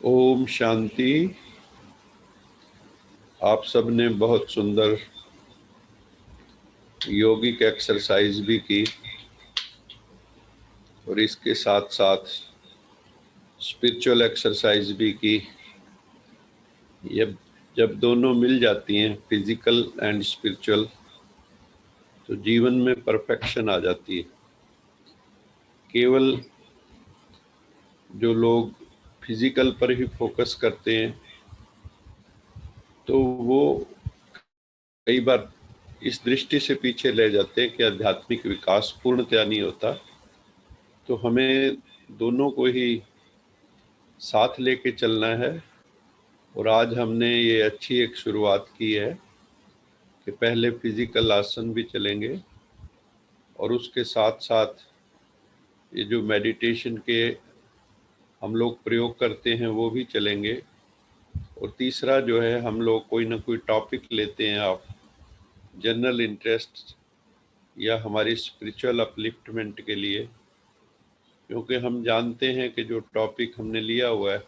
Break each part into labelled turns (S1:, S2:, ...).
S1: ओम शांति। आप सब ने बहुत सुंदर योगिक एक्सरसाइज भी की और इसके साथ साथ स्पिरिचुअल एक्सरसाइज भी की। ये जब दोनों मिल जाती हैं, फिजिकल एंड स्पिरिचुअल, तो जीवन में परफेक्शन आ जाती है। केवल जो लोग फिजिकल पर ही फोकस करते हैं तो वो कई बार इस दृष्टि से पीछे ले जाते हैं कि आध्यात्मिक विकास पूर्णतया नहीं होता। तो हमें दोनों को ही साथ लेके चलना है। और आज हमने ये अच्छी एक शुरुआत की है कि पहले फिजिकल आसन भी चलेंगे और उसके साथ साथ ये जो मेडिटेशन के हम लोग प्रयोग करते हैं वो भी चलेंगे। और तीसरा जो है, हम लोग कोई ना कोई टॉपिक लेते हैं, आप जनरल इंटरेस्ट या हमारी स्पिरिचुअल अपलिफ्टमेंट के लिए, क्योंकि हम जानते हैं कि जो टॉपिक हमने लिया हुआ है,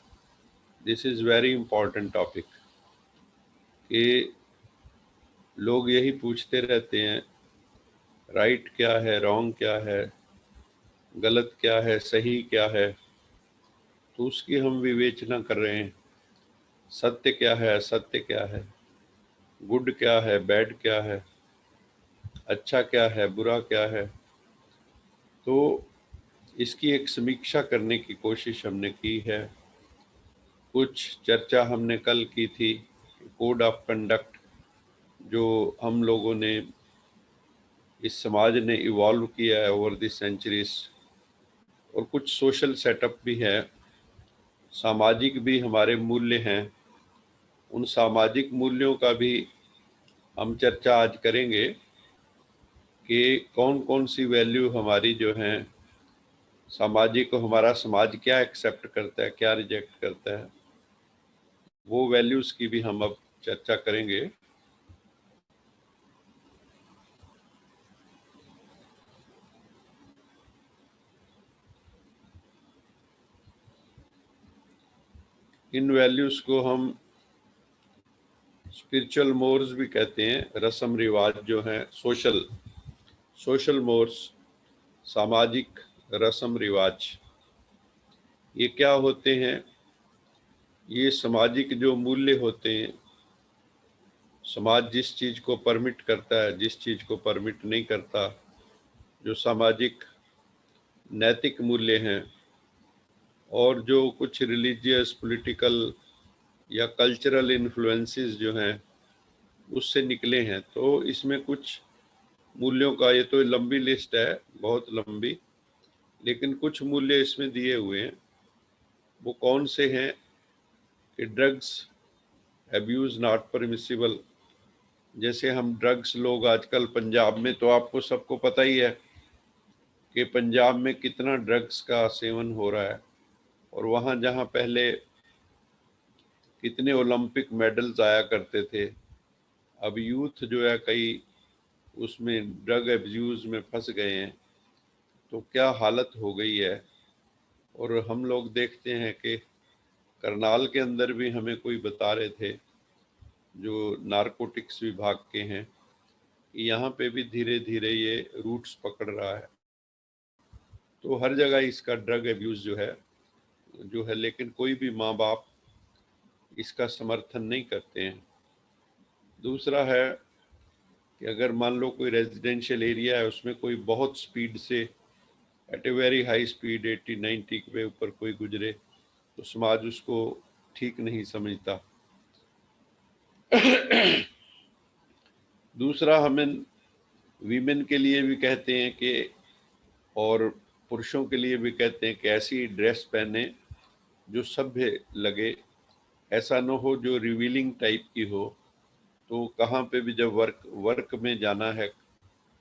S1: this is very important topic. कि लोग यही पूछते रहते हैं, राइट क्या है, रॉन्ग क्या है, गलत क्या है, सही क्या है। तो उसकी हम विवेचना कर रहे हैं। सत्य क्या है, असत्य क्या है, गुड क्या है, बैड क्या है, अच्छा क्या है, बुरा क्या है। तो इसकी एक समीक्षा करने की कोशिश हमने की है। कुछ चर्चा हमने कल की थी, कोड ऑफ कंडक्ट जो हम लोगों ने, इस समाज ने इवॉल्व किया है ओवर द सेंचुरीज। और कुछ सोशल सेटअप भी है, सामाजिक भी हमारे मूल्य हैं। उन सामाजिक मूल्यों का भी हम चर्चा आज करेंगे कि कौन कौन सी वैल्यू हमारी जो हैं सामाजिक, को हमारा समाज क्या एक्सेप्ट करता है, क्या रिजेक्ट करता है। वो वैल्यूज़ की भी हम अब चर्चा करेंगे। इन वैल्यूज़ को हम स्पिरिचुअल मोर्स भी कहते हैं। रस्म रिवाज जो हैं, सोशल मोर्स, सामाजिक रस्म रिवाज, ये क्या होते हैं? ये सामाजिक जो मूल्य होते हैं, समाज जिस चीज़ को परमिट करता है, जिस चीज़ को परमिट नहीं करता, जो सामाजिक नैतिक मूल्य हैं, और जो कुछ रिलीजियस, पॉलिटिकल या कल्चरल इन्फ्लुएंसेस जो हैं उससे निकले हैं। तो इसमें कुछ मूल्यों का, ये तो लंबी लिस्ट है, बहुत लंबी, लेकिन कुछ मूल्य इसमें दिए हुए हैं। वो कौन से हैं? कि ड्रग्स एब्यूज़ नॉट परमिसिबल। जैसे हम ड्रग्स, लोग आजकल पंजाब में, तो आपको सबको पता ही है कि पंजाब में कितना ड्रग्स का सेवन हो रहा है। और वहाँ जहाँ पहले कितने ओलंपिक मेडल्स आया करते थे, अब यूथ जो है कई उसमें ड्रग एब्यूज़ में फंस गए हैं। तो क्या हालत हो गई है। और हम लोग देखते हैं कि करनाल के अंदर भी हमें कोई बता रहे थे, जो नारकोटिक्स विभाग के हैं, यहाँ पे भी धीरे धीरे ये रूट्स पकड़ रहा है। तो हर जगह इसका ड्रग एब्यूज़ जो है, लेकिन कोई भी माँ बाप इसका समर्थन नहीं करते हैं। दूसरा है कि अगर मान लो कोई रेजिडेंशियल एरिया है, उसमें कोई बहुत स्पीड से, at a very high speed 80-90 के ऊपर कोई गुजरे, तो समाज उसको ठीक नहीं समझता। दूसरा, हमें वीमेन के लिए भी कहते हैं कि, और पुरुषों के लिए भी कहते हैं कि ऐसी ड्रेस पहने जो सभ्य लगे। ऐसा न हो जो रिवीलिंग टाइप की हो। तो कहाँ पे भी जब वर्क में जाना है,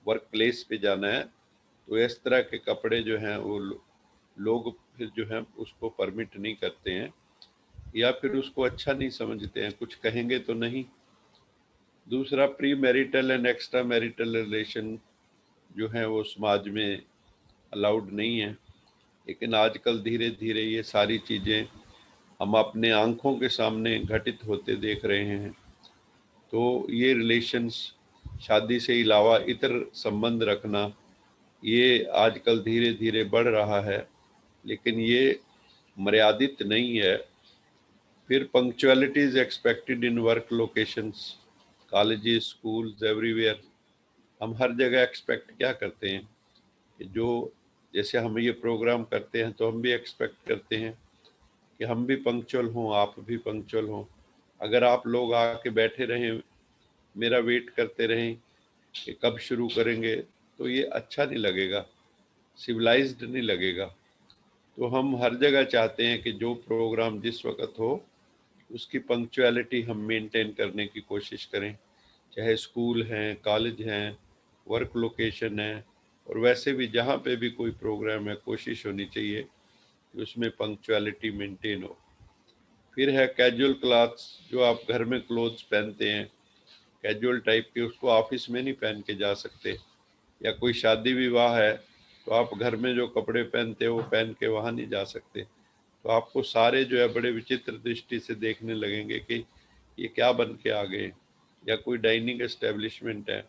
S1: वर्क प्लेस पे जाना है, तो इस तरह के कपड़े जो हैं वो लोग फिर जो है उसको परमिट नहीं करते हैं, या फिर उसको अच्छा नहीं समझते हैं, कुछ कहेंगे तो नहीं। दूसरा, pre marital and extra marital relation जो है वो समाज में अलाउड नहीं है। लेकिन आजकल धीरे धीरे ये सारी चीज़ें हम अपने आंखों के सामने घटित होते देख रहे हैं। तो ये रिलेशंस, शादी से अलावा इतर संबंध रखना, ये आजकल धीरे धीरे बढ़ रहा है, लेकिन ये मर्यादित नहीं है। फिर punctuality is expected in work locations, colleges, schools, everywhere. हम हर जगह एक्सपेक्ट क्या करते हैं कि जो, जैसे हम ये प्रोग्राम करते हैं तो हम भी एक्सपेक्ट करते हैं कि हम भी पंक्चुअल हों, आप भी पंक्चुअल हों। अगर आप लोग आके बैठे रहें, मेरा वेट करते रहें कि कब शुरू करेंगे, तो ये अच्छा नहीं लगेगा, सिविलाइज्ड नहीं लगेगा। तो हम हर जगह चाहते हैं कि जो प्रोग्राम जिस वक्त हो उसकी पंक्चुअलिटी हम मेंटेन करने की कोशिश करें, चाहे स्कूल हैं, कॉलेज हैं, वर्क लोकेशन है, और वैसे भी जहाँ पे भी कोई प्रोग्राम है कोशिश होनी चाहिए कि उसमें पंक्चुअलिटी मेंटेन हो। फिर है कैजुअल क्लॉथ्स, जो आप घर में क्लोथ्स पहनते हैं कैजुअल टाइप के, उसको ऑफिस में नहीं पहन के जा सकते। या कोई शादी विवाह है तो आप घर में जो कपड़े पहनते हो वो पहन के वहाँ नहीं जा सकते। तो आपको सारे जो है बड़े विचित्र दृष्टि से देखने लगेंगे कि ये क्या बन के आ गए। या कोई डाइनिंग एस्टेब्लिशमेंट है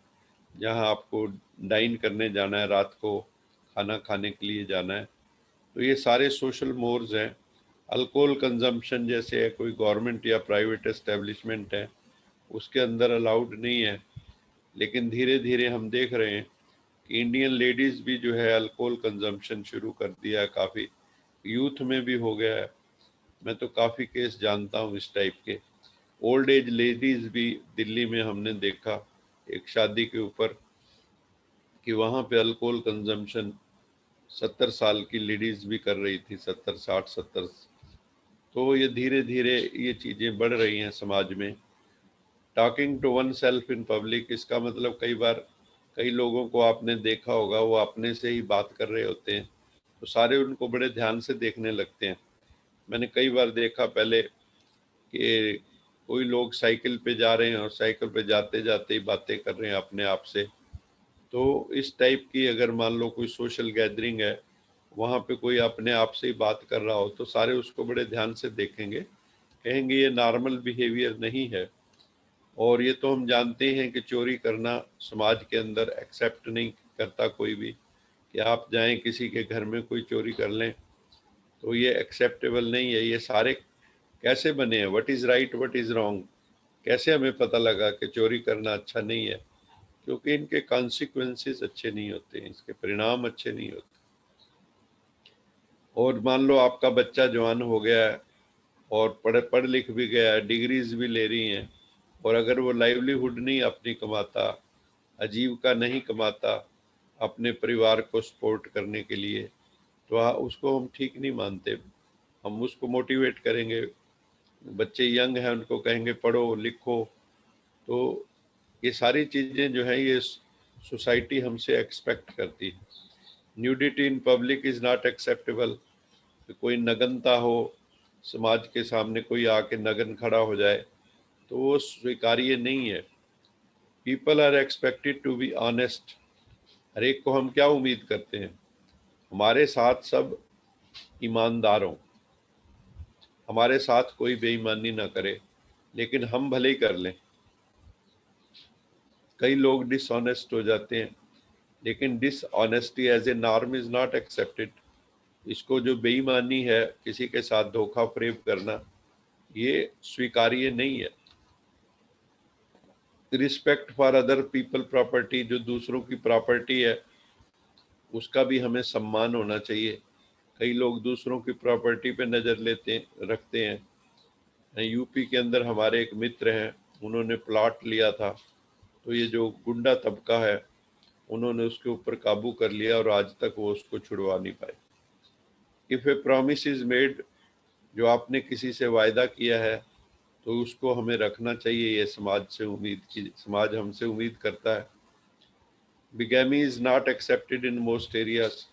S1: जहाँ आपको डाइन करने जाना है, रात को खाना खाने के लिए जाना है, तो ये सारे सोशल मोर्स हैं। अल्कोहल कंजम्पशन जैसे है, कोई गवर्नमेंट या प्राइवेट एस्टेब्लिशमेंट है उसके अंदर अलाउड नहीं है, लेकिन धीरे धीरे हम देख रहे हैं कि इंडियन लेडीज़ भी जो है अल्कोहल कंजम्पशन शुरू कर दिया है, काफ़ी यूथ में भी हो गया है। मैं तो काफ़ी केस जानता हूँ इस टाइप के। ओल्ड एज लेडीज़ भी दिल्ली में हमने देखा एक शादी के ऊपर कि वहाँ पे अल्कोहल कंजम्पशन 70 साल की लेडीज़ भी कर रही थी, 70, 60, 70। तो ये धीरे धीरे ये चीज़ें बढ़ रही हैं समाज में। Talking to oneself in public, इसका मतलब कई बार कई लोगों को आपने देखा होगा वो अपने से ही बात कर रहे होते हैं, तो सारे उनको बड़े ध्यान से देखने लगते हैं। मैंने कई बार देखा पहले कि कोई लोग साइकिल पे जा रहे हैं और साइकिल पे जाते जाते ही बातें कर रहे हैं अपने आप से। तो इस टाइप की अगर मान लो कोई सोशल गैदरिंग है, वहाँ पे कोई अपने आप से ही बात कर रहा हो, तो सारे उसको बड़े ध्यान से देखेंगे, कहेंगे ये नॉर्मल बिहेवियर नहीं है। और ये तो हम जानते हैं कि चोरी करना समाज के अंदर एक्सेप्ट नहीं करता कोई भी, कि आप जाएं किसी के घर में कोई चोरी कर लें, तो ये एक्सेप्टेबल नहीं है। ये सारे कैसे बने हैं, what is right what is wrong, कैसे हमें पता लगा कि चोरी करना अच्छा नहीं है? क्योंकि इनके कॉन्सिक्वेंसेस अच्छे नहीं होते हैं, इसके परिणाम अच्छे नहीं होते। और मान लो आपका बच्चा जवान हो गया है और पढ़ लिख भी गया है, डिग्रीज भी ले रही हैं, और अगर वो लाइवलीहुड नहीं अपनी कमाता, आजीविका नहीं कमाता अपने परिवार को सपोर्ट करने के लिए, तो उसको हम ठीक नहीं मानते। हम उसको मोटिवेट करेंगे, बच्चे यंग हैं उनको कहेंगे पढ़ो लिखो। तो ये सारी चीज़ें जो है ये सोसाइटी हमसे एक्सपेक्ट करती है। Nudity in public is not acceptable, कोई नग्नता हो समाज के सामने, कोई आके नग्न खड़ा हो जाए, तो वो स्वीकार्य नहीं है। People are expected to be honest. हर एक को हम क्या उम्मीद करते हैं, हमारे साथ सब ईमानदार हों, हमारे साथ कोई बेईमानी ना करे, लेकिन हम भले ही कर लें। कई लोग डिसऑनेस्ट हो जाते हैं, लेकिन dishonesty as a norm is not accepted. इसको जो बेईमानी है, किसी के साथ धोखा फरेब करना, ये स्वीकार्य नहीं है। Respect for other people property, जो दूसरों की प्रॉपर्टी है उसका भी हमें सम्मान होना चाहिए। कई लोग दूसरों की प्रॉपर्टी पे नज़र रखते हैं। यूपी के अंदर हमारे एक मित्र हैं, उन्होंने प्लॉट लिया था, तो ये जो गुंडा तबका है उन्होंने उसके ऊपर काबू कर लिया और आज तक वो उसको छुड़वा नहीं पाए। If A promise is made, जो आपने किसी से वायदा किया है तो उसको हमें रखना चाहिए, ये समाज हमसे उम्मीद करता है। Bigamy is not accepted in most areas.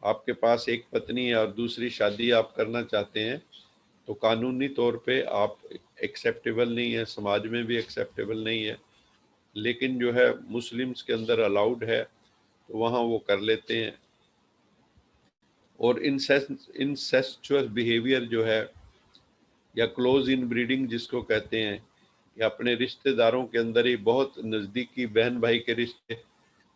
S1: आपके पास एक पत्नी है और दूसरी शादी आप करना चाहते हैं, तो कानूनी तौर पे आप एक्सेप्टेबल नहीं है, समाज में भी एक्सेप्टेबल नहीं है, लेकिन जो है मुस्लिम्स के अंदर अलाउड है, तो वहाँ वो कर लेते हैं। और इंसेस्चुअस बिहेवियर जो है या क्लोज इन ब्रीडिंग जिसको कहते हैं, कि अपने रिश्तेदारों के अंदर ही बहुत नज़दीकी बहन भाई के रिश्ते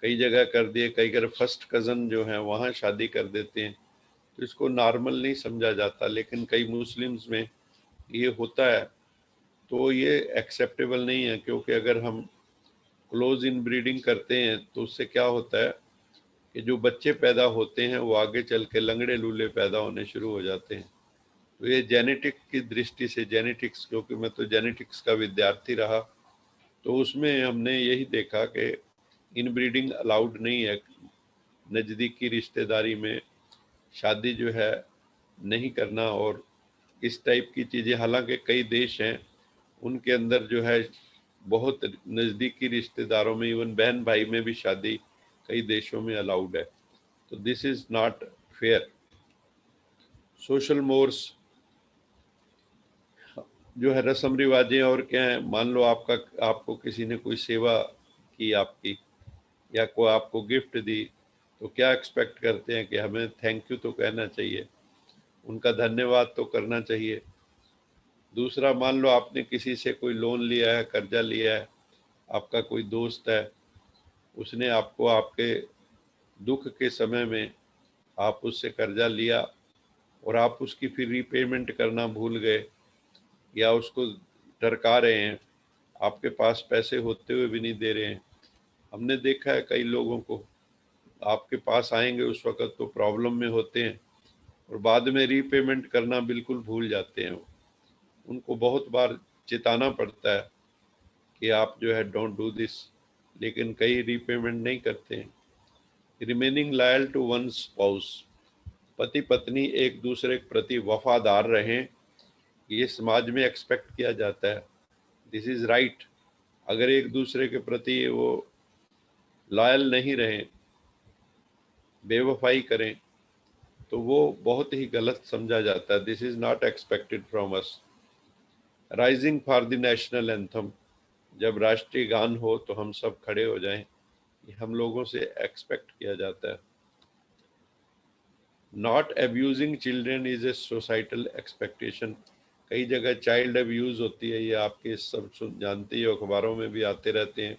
S1: कई जगह कर दिए, कई बार फर्स्ट कज़न जो है वहाँ शादी कर देते हैं, तो इसको नॉर्मल नहीं समझा जाता, लेकिन कई मुस्लिम्स में ये होता है, तो ये एक्सेप्टेबल नहीं है। क्योंकि अगर हम क्लोज इन ब्रीडिंग करते हैं तो उससे क्या होता है कि जो बच्चे पैदा होते हैं वो आगे चल के लंगड़े लूले पैदा होने शुरू हो जाते हैं। तो ये जेनेटिक की दृष्टि से, जेनेटिक्स, क्योंकि मैं तो जेनेटिक्स का विद्यार्थी रहा, तो उसमें हमने यही देखा कि इन ब्रीडिंग अलाउड नहीं है। नज़दीकी रिश्तेदारी में शादी जो है नहीं करना, और इस टाइप की चीज़ें, हालांकि कई देश हैं उनके अंदर जो है बहुत नज़दीकी रिश्तेदारों में, इवन बहन भाई में भी शादी कई देशों में अलाउड है। तो this is not fair. Social mores जो है रस्म रिवाजें और क्या है, मान लो आपको किसी ने कोई सेवा की आपकी, या कोई आपको गिफ्ट दी, तो क्या एक्सपेक्ट करते हैं कि हमें थैंक यू तो कहना चाहिए, उनका धन्यवाद तो करना चाहिए। दूसरा, मान लो आपने किसी से कोई लोन लिया है, कर्जा लिया है, आपका कोई दोस्त है, उसने आपको आपके दुख के समय में आप उससे कर्जा लिया और आप उसकी फिर रीपेमेंट करना भूल गए, या उसको टरका रहे हैं, आपके पास पैसे होते हुए भी नहीं दे रहे हैं। हमने देखा है कई लोगों को, आपके पास आएंगे उस वक्त तो प्रॉब्लम में होते हैं और बाद में रीपेमेंट करना बिल्कुल भूल जाते हैं। उनको बहुत बार चिताना पड़ता है कि आप जो है डोंट डू दिस, लेकिन कई रीपेमेंट नहीं करते हैं। Remaining loyal to one spouse, पति पत्नी एक दूसरे के प्रति वफादार रहें, ये समाज में एक्सपेक्ट किया जाता है। This is right. अगर एक दूसरे के प्रति वो लॉयल नहीं रहें, बेवफाई करें, तो वो बहुत ही गलत समझा जाता है। This is not expected from us. Rising for the national anthem, जब राष्ट्रीय गान हो तो हम सब खड़े हो जाएं, ये हम लोगों से एक्सपेक्ट किया जाता है। Not abusing children is a societal expectation. कई जगह चाइल्ड अब्यूज होती है, ये आपके सब जानते ही, अखबारों में भी आते रहते हैं।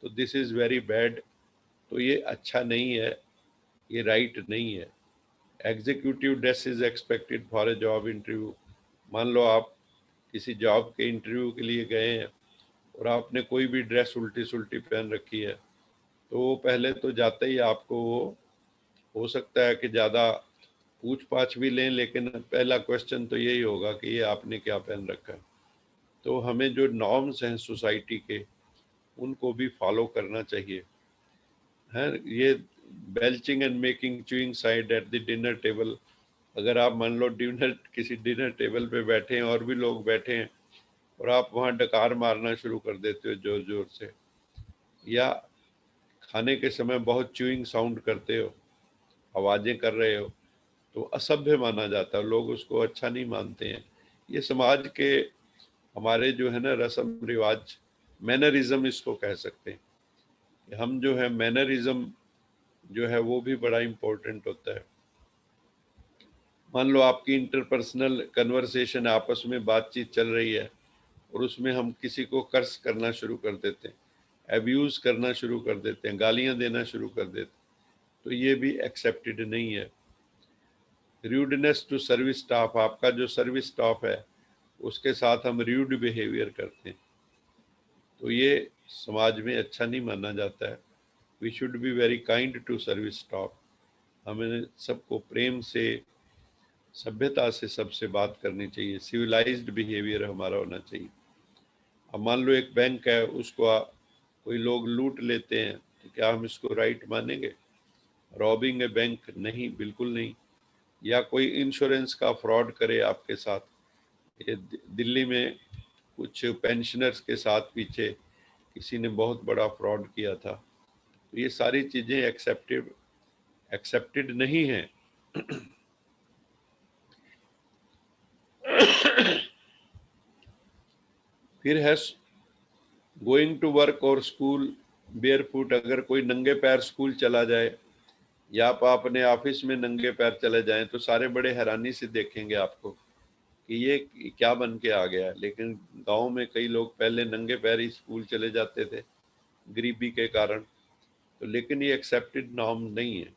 S1: तो दिस इज़ वेरी बैड। तो ये अच्छा नहीं है, ये राइट नहीं है। Executive dress is expected for a job interview. मान लो आप किसी जॉब के इंटरव्यू के लिए गए हैं और आपने कोई भी ड्रेस उल्टी सुल्टी पहन रखी है, तो वो पहले तो जाते ही आपको वो हो सकता है कि ज़्यादा पूछ पाछ भी लें, लेकिन पहला क्वेश्चन तो यही होगा कि ये आपने क्या पहन रखा है। तो हमें जो नॉर्म्स हैं सोसाइटी के, उनको भी फॉलो करना चाहिए। है ये belching and making chewing side at the dinner table. अगर आप मान लो किसी डिनर टेबल पे बैठे हैं और भी लोग बैठे हैं और आप वहाँ डकार मारना शुरू कर देते हो जोर जोर से, या खाने के समय बहुत च्यूइंग साउंड करते हो, आवाज़ें कर रहे हो, तो असभ्य माना जाता है, लोग उसको अच्छा नहीं मानते हैं। ये समाज के हमारे जो है ना रस्म रिवाज, मैनरिज्म इसको कह सकते हैं, कि हम जो है मैनरिज्म जो है वो भी बड़ा इम्पोर्टेंट होता है। मान लो आपकी इंटरपर्सनल कन्वर्सेशन, आपस में बातचीत चल रही है और उसमें हम किसी को कर्स करना शुरू कर देते हैं, एब्यूज़ करना शुरू कर देते हैं, गालियां देना शुरू कर देते हैं, तो ये भी एक्सेप्टेड नहीं है। रूडनेस टू सर्विस स्टाफ, आपका जो सर्विस स्टाफ है उसके साथ हम रूड बिहेवियर करते हैं, तो ये समाज में अच्छा नहीं माना जाता है। We should be very kind to service staff. हमें सबको प्रेम से, सभ्यता से सबसे बात करनी चाहिए, सिविलाइज्ड बिहेवियर हमारा होना चाहिए। अब मान लो एक बैंक है, उसको कोई लोग लूट लेते हैं, तो क्या हम इसको राइट मानेंगे? रॉबिंग ए बैंक, नहीं, बिल्कुल नहीं। या कोई इंश्योरेंस का फ्रॉड करे आपके साथ, ये दिल्ली में कुछ पेंशनर्स के साथ पीछे किसी ने बहुत बड़ा फ्रॉड किया था, तो ये सारी चीज़ें एक्सेप्टेड नहीं हैं। फिर है गोइंग टू वर्क और स्कूल बेयरफुट। अगर कोई नंगे पैर स्कूल चला जाए या आप अपने ऑफिस में नंगे पैर चले जाएं, तो सारे बड़े हैरानी से देखेंगे आपको कि ये क्या बन के आ गया। लेकिन गांव में कई लोग पहले नंगे पैर ही स्कूल चले जाते थे गरीबी के कारण। तो लेकिन ये एक्सेप्टेड नॉर्म नहीं है।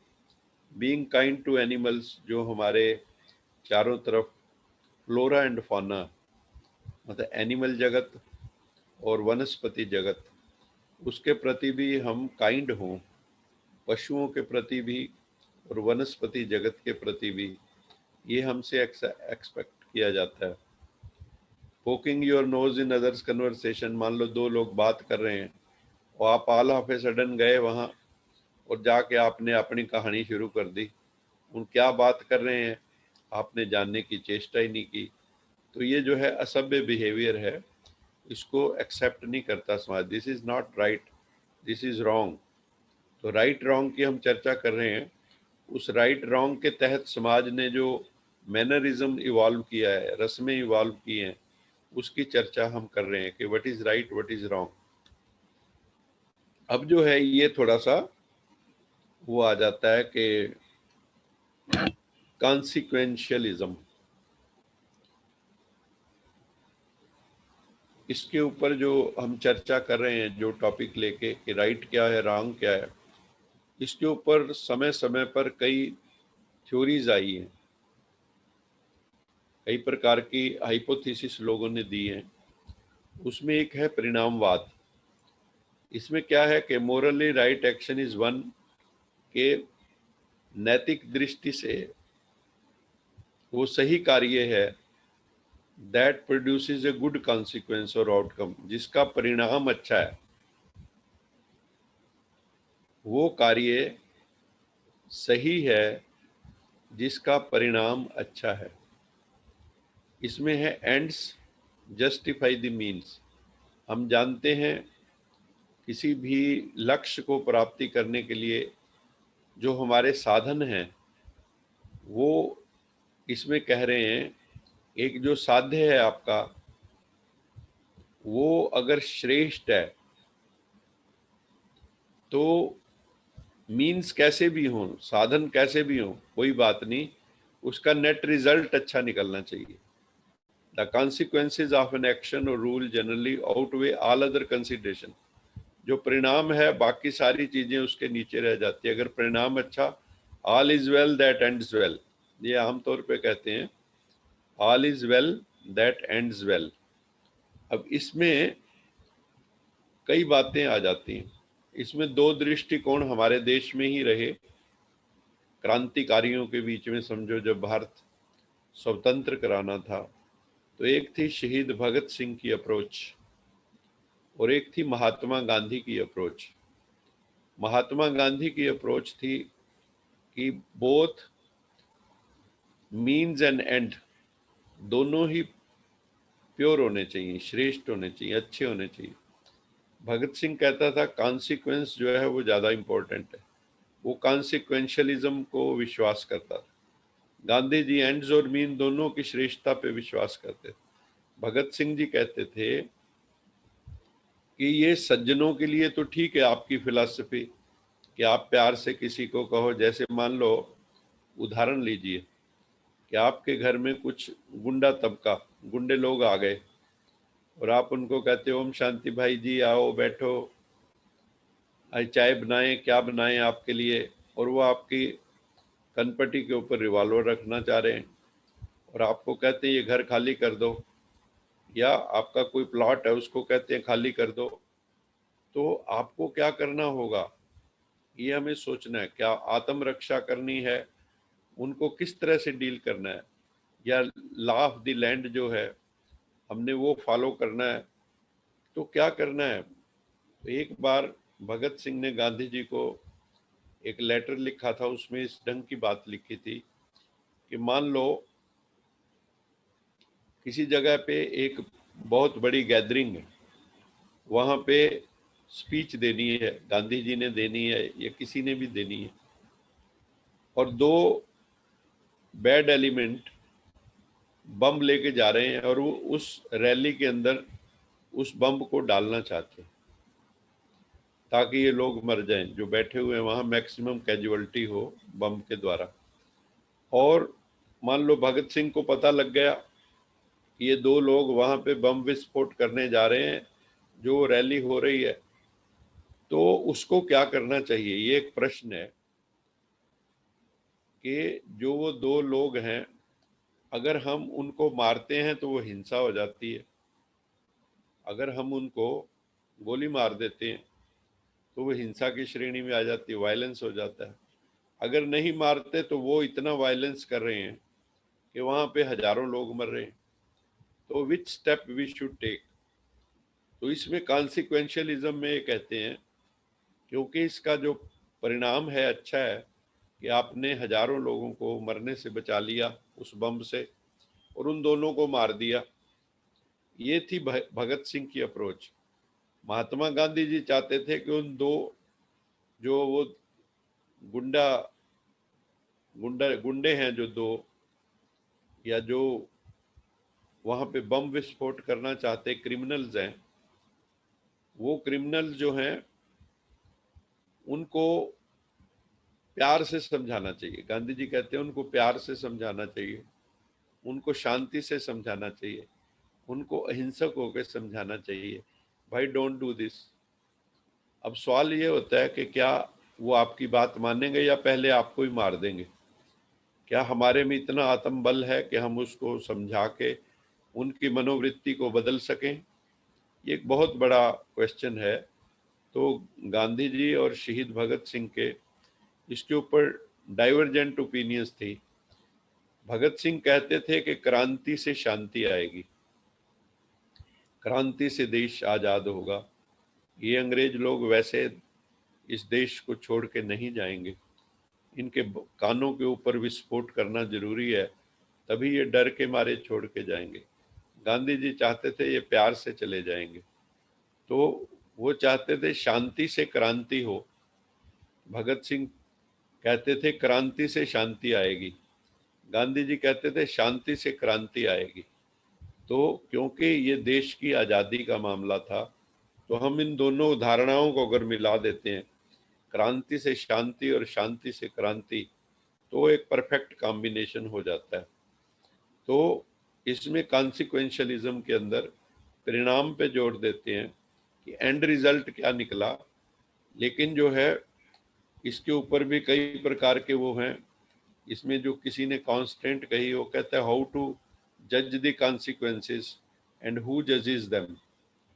S1: बीइंग काइंड टू एनिमल्स, जो हमारे चारों तरफ फ्लोरा एंड फौना, मतलब एनिमल जगत और वनस्पति जगत, उसके प्रति भी हम काइंड हों, पशुओं के प्रति भी और वनस्पति जगत के प्रति भी, ये हमसे एक्सपेक्ट किया जाता है। Poking your nose in others conversation, मान लो दो लोग बात कर रहे हैं और आप ऑल ऑफ ए सडन गए वहां और जाके आपने अपनी कहानी शुरू कर दी। उन क्या बात कर रहे हैं आपने जानने की चेष्टा ही नहीं की। तो ये जो है असभ्य बिहेवियर है, इसको एक्सेप्ट नहीं करता समाज। This is not right, this is wrong. तो राइट रॉन्ग की हम चर्चा कर रहे हैं। उस राइट रॉन्ग के तहत समाज ने जो मैनरिज्म इवॉल्व किया है, रस्में इवॉल्व की हैं, उसकी चर्चा हम कर रहे हैं कि what is right, what is wrong. अब जो है ये थोड़ा सा वो आ जाता है कि कॉन्सिक्वेंशियलिज्म, इसके ऊपर जो हम चर्चा कर रहे हैं, जो टॉपिक लेके कि राइट क्या है, रॉन्ग क्या है, इसके ऊपर समय समय पर कई थ्योरीज आई हैं, कई प्रकार की हाइपोथेसिस लोगों ने दी हैं। उसमें एक है परिणामवाद। इसमें क्या है कि Morli right action is one, के नैतिक दृष्टि से वो सही कार्य है that produces a good consequence और आउटकम, जिसका परिणाम अच्छा है, वो कार्य सही है जिसका परिणाम अच्छा है। इसमें है एंड्स जस्टिफाई द मीन्स। हम जानते हैं किसी भी लक्ष्य को प्राप्ति करने के लिए जो हमारे साधन हैं, वो इसमें कह रहे हैं एक जो साध्य है आपका, वो अगर श्रेष्ठ है तो मीन्स कैसे भी हो, साधन कैसे भी हो, कोई बात नहीं, उसका नेट रिजल्ट अच्छा निकलना चाहिए। The consequences of an action or rule generally outweigh all other consideration. जो परिणाम है बाकी सारी चीजें उसके नीचे रह जाती है। अगर परिणाम अच्छा, all is well that ends well, ये आमतौर पे कहते हैं, all is well that ends well. अब इसमें कई बातें आ जाती हैं। इसमें दो दृष्टिकोण हमारे देश में ही रहे क्रांतिकारियों के बीच में। समझो जब भारत स्वतंत्र कराना था, तो एक थी शहीद भगत सिंह की अप्रोच और एक थी महात्मा गांधी की अप्रोच। महात्मा गांधी की अप्रोच थी कि बोथ मीन्स एंड एंड दोनों ही प्योर होने चाहिए, श्रेष्ठ होने चाहिए, अच्छे होने चाहिए। भगत सिंह कहता था कॉन्सिक्वेंस जो है वो ज्यादा इंपॉर्टेंट है, वो कॉन्सिक्वेंशलिज्म को विश्वास करता था। गांधी जी एंड्स और मीन दोनों की श्रेष्ठता पे विश्वास करते थे। भगत सिंह जी कहते थे कि ये सज्जनों के लिए तो ठीक है आपकी फिलॉसफी कि आप प्यार से किसी को कहो, जैसे मान लो उदाहरण लीजिए कि आपके घर में कुछ गुंडा तबका, गुंडे लोग आ गए और आप उनको कहते हो ओम शांति भाई जी आओ बैठो, आज चाय बनाएं, क्या बनाएं आपके लिए, और वो आपकी कनपटी के ऊपर रिवॉल्वर रखना चाह रहे हैं और आपको कहते हैं ये घर खाली कर दो, या आपका कोई प्लॉट है उसको कहते हैं खाली कर दो, तो आपको क्या करना होगा, ये हमें सोचना है। क्या आत्मरक्षा करनी है, उनको किस तरह से डील करना है, या लॉ ऑफ द लैंड जो है हमने वो फॉलो करना है, तो क्या करना है। तो एक बार भगत सिंह ने गांधी जी को एक लेटर लिखा था, उसमें इस ढंग की बात लिखी थी कि मान लो किसी जगह पे एक बहुत बड़ी गैदरिंग है, वहां पे स्पीच देनी है, गांधी जी ने देनी है या किसी ने भी देनी है, और दो बैड एलिमेंट बम लेके जा रहे हैं और वो उस रैली के अंदर उस बम को डालना चाहते हैं ताकि ये लोग मर जाएं जो बैठे हुए हैं वहां, मैक्सिमम कैजुअलिटी हो बम के द्वारा। और मान लो भगत सिंह को पता लग गया ये 2 लोग वहां पे बम विस्फोट करने जा रहे हैं, जो रैली हो रही है, तो उसको क्या करना चाहिए? ये एक प्रश्न है कि जो वो 2 लोग हैं, अगर हम उनको मारते हैं तो वो हिंसा हो जाती है, अगर हम उनको गोली मार देते हैं तो वो हिंसा की श्रेणी में आ जाती है, वायलेंस हो जाता है। अगर नहीं मारते तो वो इतना वायलेंस कर रहे हैं कि वहां पे हजारों लोग मर रहे हैं। तो which step we should take? तो इसमें कॉन्सिक्वेंशियलिज्म में ये कहते हैं, क्योंकि इसका जो परिणाम है अच्छा है कि आपने हजारों लोगों को मरने से बचा लिया उस बम से और उन दोनों को मार दिया। ये थी भगत सिंह की अप्रोच। महात्मा गांधी जी चाहते थे कि उन 2 जो वो गुंडा गुंडे हैं, जो 2 या जो वहां पे बम विस्फोट करना चाहते क्रिमिनल्स हैं, वो क्रिमिनल जो हैं उनको प्यार से समझाना चाहिए। गांधी जी कहते हैं उनको प्यार से समझाना चाहिए, उनको शांति से समझाना चाहिए, उनको अहिंसक होकर समझाना चाहिए, भाई डोंट डू दिस। अब सवाल ये होता है कि क्या वो आपकी बात मानेंगे या पहले आपको ही मार देंगे? क्या हमारे में इतना आत्मबल है कि हम उसको समझा के उनकी मनोवृत्ति को बदल सकें? ये एक बहुत बड़ा क्वेश्चन है। तो गांधी जी और शहीद भगत सिंह के इसके ऊपर डाइवर्जेंट ओपिनियंस थी। भगत सिंह कहते थे कि क्रांति से शांति आएगी, क्रांति से देश आजाद होगा, ये अंग्रेज लोग वैसे इस देश को छोड़ के नहीं जाएंगे, इनके कानों के ऊपर विस्फोट करना जरूरी है, तभी ये डर के मारे छोड़ के जाएंगे। गांधी जी चाहते थे ये प्यार से चले जाएंगे। तो वो चाहते थे शांति से क्रांति हो। भगत सिंह कहते थे क्रांति से शांति आएगी, गांधी जी कहते थे शांति से क्रांति आएगी। तो क्योंकि ये देश की आज़ादी का मामला था, तो हम इन दोनों धारणाओं को अगर मिला देते हैं, क्रांति से शांति और शांति से क्रांति, तो एक परफेक्ट कॉम्बिनेशन हो जाता है। तो इसमें कॉन्सिक्वेंशलिज्म के अंदर परिणाम पे जोर देते हैं कि एंड रिजल्ट क्या निकला, लेकिन जो है इसके ऊपर भी कई प्रकार के वो हैं। इसमें जो किसी ने कांस्टेंट कही, वो कहता है हाउ टू जज द कॉन्सिक्वेंसेस एंड हु जजेस देम।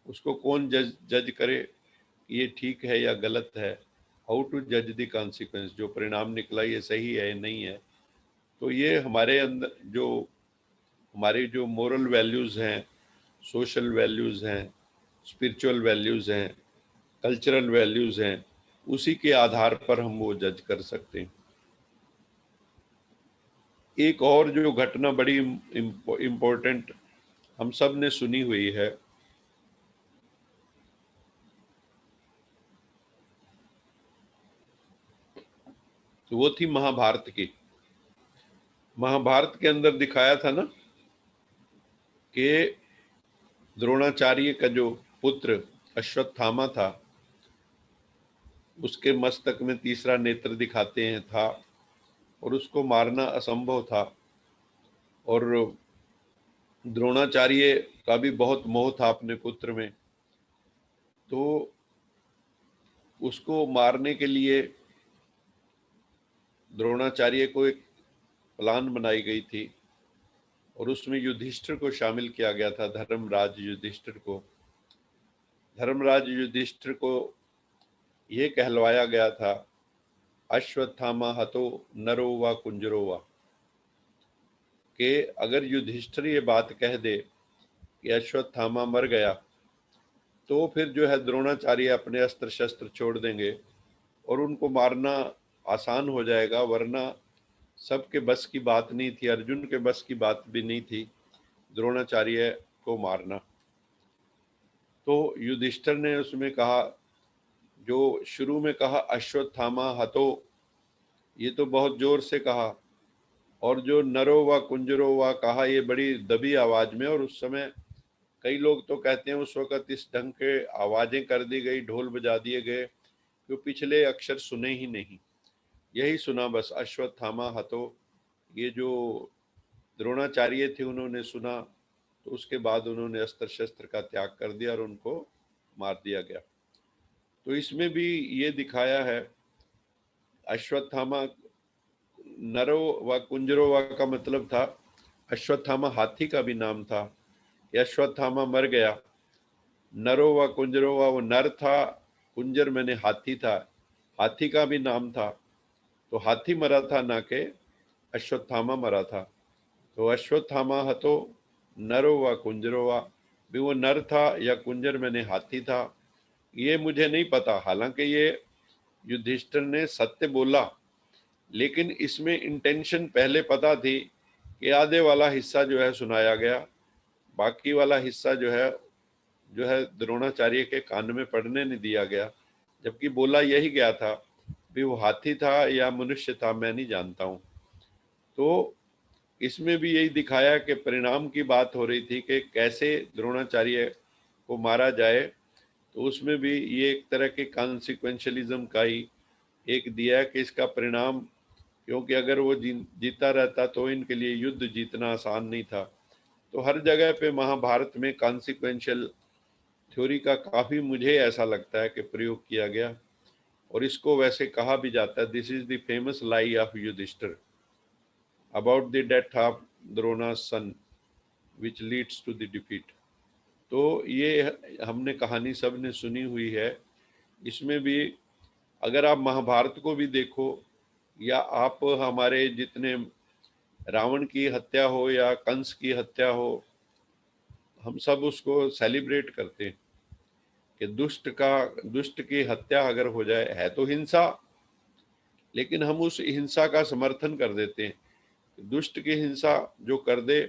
S1: उसको कौन जज करे कि ये ठीक है या गलत है? हाउ टू जज द कॉन्सिक्वेंस, जो परिणाम निकला ये सही है नहीं है। तो ये हमारे अंदर जो हमारी जो मोरल वैल्यूज़ हैं, सोशल वैल्यूज़ हैं, स्पिरिचुअल वैल्यूज़ हैं, कल्चरल वैल्यूज़ हैं, उसी के आधार पर हम वो जज कर सकते हैं। एक और जो घटना बड़ी इम्पोर्टेंट हम सब ने सुनी हुई है, तो वो थी महाभारत की। महाभारत के अंदर दिखाया था ना कि द्रोणाचार्य का जो पुत्र अश्वत्थामा था, उसके मस्तक में तीसरा नेत्र दिखाते हैं था, और उसको मारना असंभव था। और द्रोणाचार्य का भी बहुत मोह था अपने पुत्र में, तो उसको मारने के लिए द्रोणाचार्य को एक प्लान बनाई गई थी, और उसमें युधिष्ठिर को शामिल किया गया था, धर्मराज युधिष्ठिर को। धर्मराज युधिष्ठिर को ये कहलवाया गया था, अश्वत्थामा हतो नरो व कुंजरो व, कि अगर युधिष्ठिर ये बात कह दे कि अश्वत्थामा मर गया, तो फिर जो है द्रोणाचार्य अपने अस्त्र शस्त्र छोड़ देंगे और उनको मारना आसान हो जाएगा, वरना सबके बस की बात नहीं थी, अर्जुन के बस की बात भी नहीं थी द्रोणाचार्य को मारना। तो युधिष्ठिर ने उसमें कहा, जो शुरू में कहा अश्वत्थामा हतो, ये तो बहुत जोर से कहा, और जो नरो व कुंजरो व कहा ये बड़ी दबी आवाज में। और उस समय कई लोग तो कहते हैं उस वक्त इस ढंग के आवाजें कर दी गई, ढोल बजा दिए गए, जो पिछले अक्षर सुने ही नहीं, यही सुना बस अश्वत्थामा हतो। ये जो द्रोणाचार्य थे उन्होंने सुना, तो उसके बाद उन्होंने अस्त्र शस्त्र का त्याग कर दिया और उनको मार दिया गया। तो इसमें भी ये दिखाया है, अश्वत्थामा नरो व कुंजरो व का मतलब था, अश्वत्थामा हाथी का भी नाम था कि अश्वत्थामा मर गया। नरो व कुंजरो व वो नर था, कुंजर मैंने हाथी था, हाथी का भी नाम था, तो हाथी मरा था ना के अश्वत्थामा मरा था। तो अश्वत्थामा हतो नरो व कुंजरो व, भी वो नर था या कुंजर मैंने हाथी था, ये मुझे नहीं पता। हालांकि ये युधिष्ठिर ने सत्य बोला, लेकिन इसमें इंटेंशन पहले पता थी कि आधे वाला हिस्सा जो है सुनाया गया, बाकी वाला हिस्सा जो है द्रोणाचार्य के कान में पड़ने नहीं दिया गया, जबकि बोला यही गया था। भी वो हाथी था या मनुष्य था मैं नहीं जानता हूँ। तो इसमें भी यही दिखाया कि परिणाम की बात हो रही थी कि कैसे द्रोणाचार्य को मारा जाए। तो उसमें भी ये एक तरह के कॉन्सिक्वेंशलिज्म का ही एक दिया कि इसका परिणाम, क्योंकि अगर वो जीता रहता तो इनके लिए युद्ध जीतना आसान नहीं था। तो हर जगह पे महाभारत में कॉन्सिक्वेंशियल थ्योरी का काफी, मुझे ऐसा लगता है कि प्रयोग किया गया। और इसको वैसे कहा भी जाता है, this is the famous lie of Yudhishthira about the death of Drona's son which leads to the defeat. तो ये हमने कहानी सब ने सुनी हुई है। इसमें भी अगर आप महाभारत को भी देखो, या आप हमारे जितने रावण की हत्या हो या कंस की हत्या हो, हम सब उसको सेलिब्रेट करते हैं कि दुष्ट की हत्या अगर हो जाए, है तो हिंसा, लेकिन हम उस हिंसा का समर्थन कर देते हैं। दुष्ट की हिंसा जो कर दे,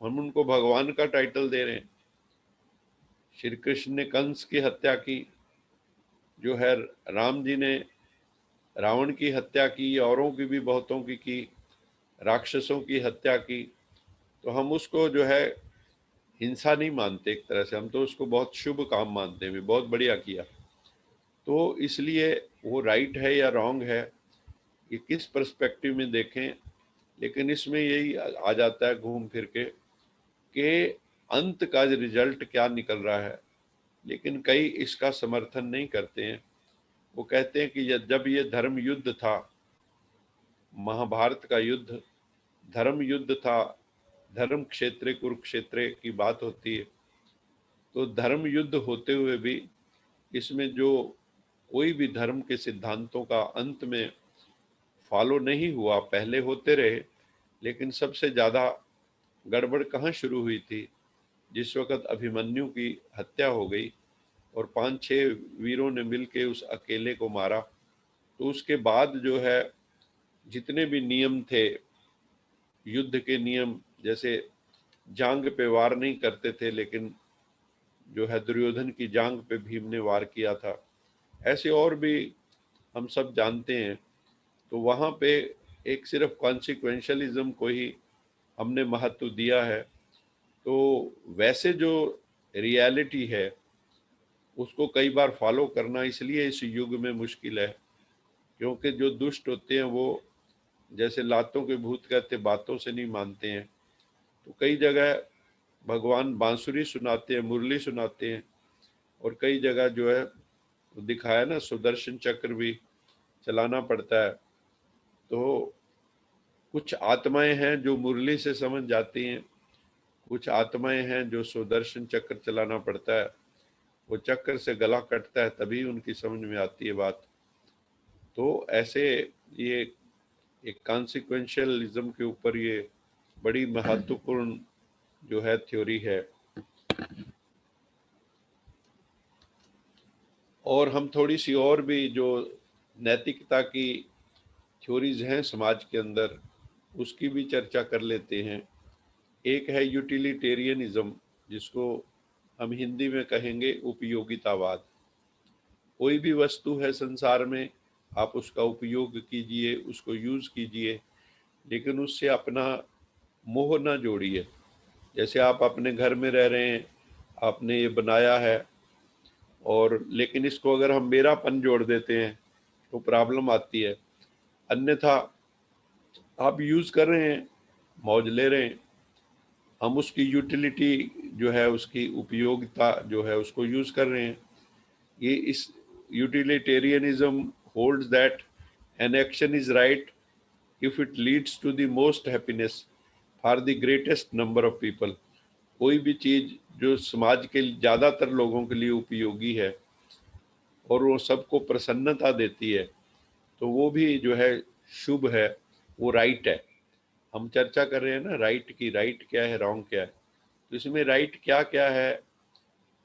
S1: हम उनको भगवान का टाइटल दे रहे हैं। श्री कृष्ण ने कंस की हत्या की, जो है राम जी ने रावण की हत्या की, औरों की भी बहुतों की, राक्षसों की हत्या की। तो हम उसको जो है हिंसा नहीं मानते, एक तरह से हम तो उसको बहुत शुभ काम मानते हैं, भी बहुत बढ़िया किया। तो इसलिए वो राइट है या रॉन्ग है, ये किस पर्सपेक्टिव में देखें, लेकिन इसमें यही आ जाता है घूम फिर के कि अंत का रिजल्ट क्या निकल रहा है। लेकिन कई इसका समर्थन नहीं करते हैं। वो कहते हैं कि जब ये धर्म युद्ध था, महाभारत का युद्ध धर्म युद्ध था, धर्म क्षेत्र कुरुक्षेत्र की बात होती है, तो धर्म युद्ध होते हुए भी इसमें जो कोई भी धर्म के सिद्धांतों का अंत में फॉलो नहीं हुआ, पहले होते रहे, लेकिन सबसे ज्यादा गड़बड़ कहाँ शुरू हुई थी, जिस वक्त अभिमन्यु की हत्या हो गई और 5-6 वीरों ने मिलकर उस अकेले को मारा। तो उसके बाद जो है जितने भी नियम थे, युद्ध के नियम, जैसे जांग पे वार नहीं करते थे, लेकिन जो है दुर्योधन की जांग पे भीम ने वार किया था, ऐसे और भी हम सब जानते हैं। तो वहाँ पे एक सिर्फ कॉन्सिक्वेंशलिज्म को ही हमने महत्व दिया है। तो वैसे जो रियलिटी है उसको कई बार फॉलो करना इसलिए इस युग में मुश्किल है, क्योंकि जो दुष्ट होते हैं वो, जैसे लातों के भूत कहते, बातों से नहीं मानते हैं। तो कई जगह भगवान बांसुरी सुनाते हैं, मुरली सुनाते हैं, और कई जगह जो है दिखाया ना, सुदर्शन चक्र भी चलाना पड़ता है। तो कुछ आत्माएं हैं जो मुरली से समझ जाती हैं, कुछ आत्माएं हैं जो सुदर्शन चक्र चलाना पड़ता है, वो चक्र से गला कटता है तभी उनकी समझ में आती है बात। तो ऐसे ये एक कॉन्सिक्वेंशलिज्म के ऊपर ये बड़ी महत्वपूर्ण जो है थ्योरी है। और हम थोड़ी सी और भी जो नैतिकता की थ्योरीज हैं समाज के अंदर, उसकी भी चर्चा कर लेते हैं। एक है यूटिलिटेरियनिज्म, जिसको हम हिंदी में कहेंगे उपयोगितावाद। कोई भी वस्तु है संसार में, आप उसका उपयोग कीजिए, उसको यूज कीजिए, लेकिन उससे अपना मोह ना जोड़िए। जैसे आप अपने घर में रह रहे हैं, आपने ये बनाया है, और लेकिन इसको अगर हम मेरापन जोड़ देते हैं तो प्रॉब्लम आती है। अन्यथा आप यूज कर रहे हैं, मौज ले रहे हैं, हम उसकी यूटिलिटी जो है, उसकी उपयोगिता जो है, उसको यूज कर रहे हैं। ये इस utilitarianism holds that an action is right if it leads to the most happiness for the greatest number of people. कोई भी चीज जो समाज के ज्यादातर लोगों के लिए उपयोगी है और वो सबको प्रसन्नता देती है, तो वो भी जो है शुभ है, वो राइट है। हम चर्चा कर रहे हैं ना राइट की, राइट क्या है, रॉन्ग क्या है। तो इसमें राइट क्या क्या है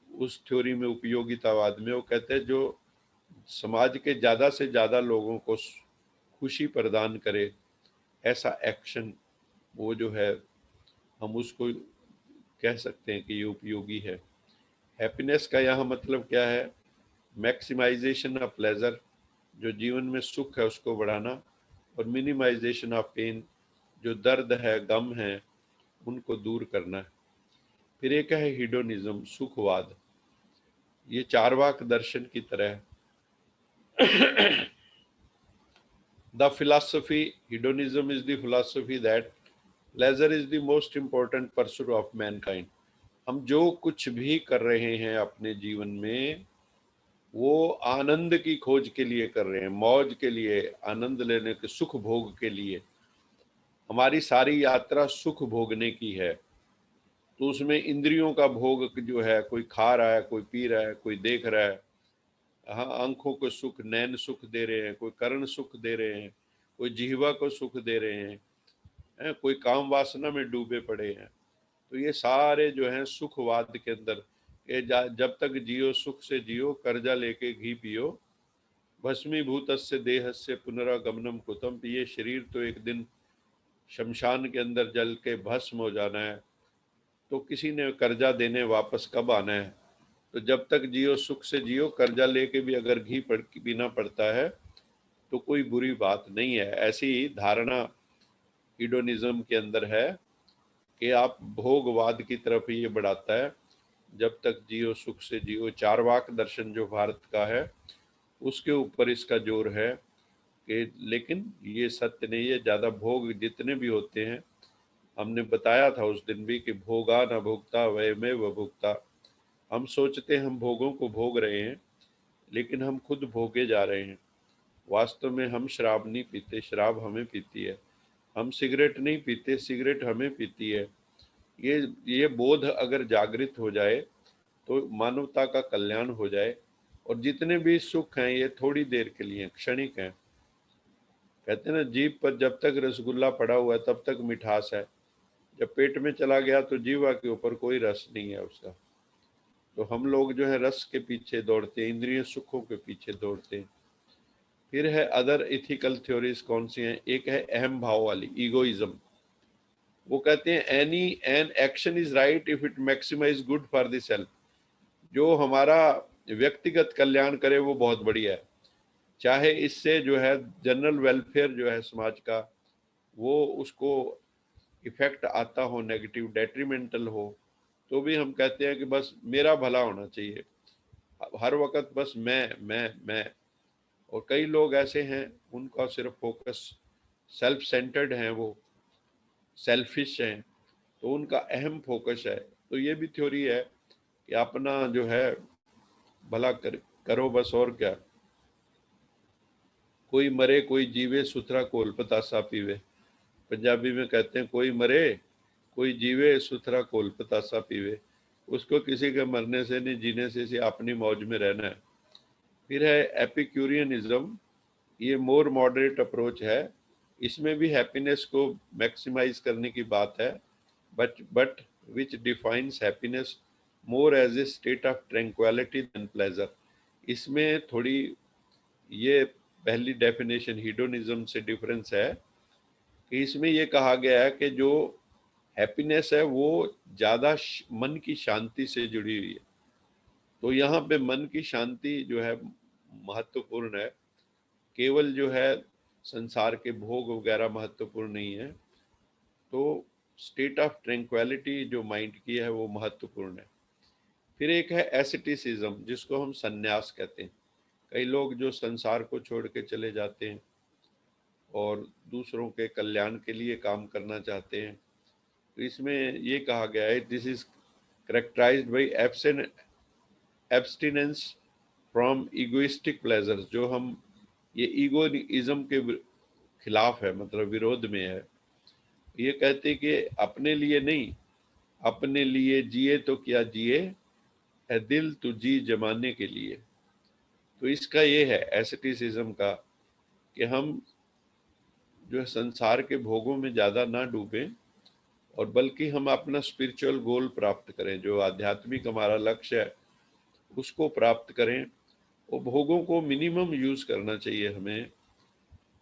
S1: उस थ्योरी में, उपयोगितावाद में, वो कहते हैं जो समाज के ज्यादा से ज्यादा लोगों को खुशी प्रदान करे, ऐसा एक्शन वो जो है, हम उसको कह सकते हैं कि ये उपयोगी है। हैप्पीनेस का यहाँ मतलब क्या है? मैक्सिमाइजेशन ऑफ प्लेजर, जो जीवन में सुख है उसको बढ़ाना, और मिनिमाइजेशन ऑफ पेन, जो दर्द है, गम है, उनको दूर करना है। फिर एक है हिडोनिज्म, सुखवाद। ये चारवाक दर्शन की तरह है। The philosophy, hedonism is the philosophy that pleasure is the most important pursuit of mankind. हम जो कुछ भी कर रहे हैं अपने जीवन में, वो आनंद की खोज के लिए कर रहे हैं, मौज के लिए, आनंद लेने के, सुख भोग के लिए। हमारी सारी यात्रा सुख भोगने की है। तो उसमें इंद्रियों का भोग जो है, कोई खा रहा है, कोई पी रहा है, कोई देख रहा है। हाँ, आंखों को सुख, नैन सुख दे रहे हैं, कोई कर्ण सुख दे रहे हैं, कोई जिह्वा को सुख दे रहे हैं, कोई काम वासना में डूबे पड़े हैं। तो ये सारे जो हैं सुखवाद के अंदर, जब तक जियो सुख से जियो, कर्जा लेके घी पियो, भस्मीभूतस्य देहस्य पुनरागमनम कुतम। ये शरीर तो एक दिन शमशान के अंदर जल के भस्म हो जाना है, तो किसी ने कर्जा देने वापस कब आना है? तो जब तक जियो सुख से जियो, कर्जा लेके भी अगर घी पीना पड़ता है तो कोई बुरी बात नहीं है। ऐसी धारणा हीडोनिज्म के अंदर है कि आप भोगवाद की तरफ ये बढ़ाता है। जब तक जियो सुख से जियो, चारवाक दर्शन जो भारत का है, उसके ऊपर इसका जोर है कि लेकिन ये सत्य नहीं है। ज्यादा भोग जितने भी होते हैं, हमने बताया था उस दिन भी कि भोगा न भोगता वय में व भुगता। हम सोचते हैं हम भोगों को भोग रहे हैं, लेकिन हम खुद भोगे जा रहे हैं। वास्तव में हम शराब नहीं पीते, शराब हमें पीती है। हम सिगरेट नहीं पीते, सिगरेट हमें पीती है। ये बोध अगर जागृत हो जाए तो मानवता का कल्याण हो जाए। और जितने भी सुख हैं ये थोड़ी देर के लिए, क्षणिक हैं। कहते हैं ना, जीभ पर जब तक रसगुल्ला पड़ा हुआ है तब तक मिठास है, जब पेट में चला गया तो जीवा के ऊपर कोई रस नहीं है उसका। तो हम लोग जो है रस के पीछे दौड़ते हैं, इंद्रिय सुखों के पीछे दौड़ते हैं। फिर है अदर इथिकल थ्योरीज कौन सी हैं? एक है अहम भाव वाली, ईगोइज्म। वो कहते हैं any an action is right if it maximize good for the self. जो हमारा व्यक्तिगत कल्याण करे वो बहुत बढ़िया है, चाहे इससे जो है जनरल वेलफेयर जो है समाज का, वो उसको इफेक्ट आता हो, नेगेटिव डेट्रीमेंटल हो, तो भी हम कहते हैं कि बस मेरा भला होना चाहिए। हर वक्त बस मैं। और कई लोग ऐसे हैं उनका सिर्फ फोकस सेल्फ सेंटर्ड है, वो सेल्फिश हैं, तो उनका अहम फोकस है। तो ये भी थ्योरी है कि अपना जो है भला करो बस, और क्या। कोई मरे कोई जीवे सुथरा कोल पतासा पीवे। पंजाबी में कहते हैं कोई मरे कोई जीवे सुथरा कोल पतासा पीवे। उसको किसी के मरने से नहीं, जीने से अपनी मौज में रहना है। फिर है एपिक्यूरियनिज्म। ये मोर मॉडरेट अप्रोच है। इसमें भी हैप्पीनेस को मैक्सिमाइज करने की बात है, but which defines happiness more as a state of tranquility than pleasure. इसमें थोड़ी ये पहली डेफिनेशन हीडोनिज्म से डिफरेंस है कि इसमें ये कहा गया है कि जो हैप्पीनेस है वो ज्यादा मन की शांति से जुड़ी हुई है। तो यहाँ पे मन की शांति जो है महत्वपूर्ण है, केवल जो है संसार के भोग वगैरह महत्वपूर्ण नहीं है। तो स्टेट ऑफ ट्रैंक्विलिटी जो माइंड की है वो महत्वपूर्ण है। फिर एक है एसेटिसिज्म, जिसको हम संन्यास कहते हैं। कई लोग जो संसार को छोड़ के चले जाते हैं और दूसरों के कल्याण के लिए काम करना चाहते हैं, तो इसमें ये कहा गया है, this is characterized by abstinence from egoistic pleasures, जो हम ये ईगोइज्म के खिलाफ है, मतलब विरोध में है। ये कहते कि अपने लिए नहीं, अपने लिए जिए तो क्या जिए, है दिल तो जी जमाने के लिए। तो इसका ये है एस्थेटिसिज्म का कि हम जो है संसार के भोगों में ज्यादा ना डूबें, और बल्कि हम अपना स्पिरिचुअल गोल प्राप्त करें, जो आध्यात्मिक हमारा लक्ष्य है उसको प्राप्त करें। और भोगों को मिनिमम यूज करना चाहिए हमें।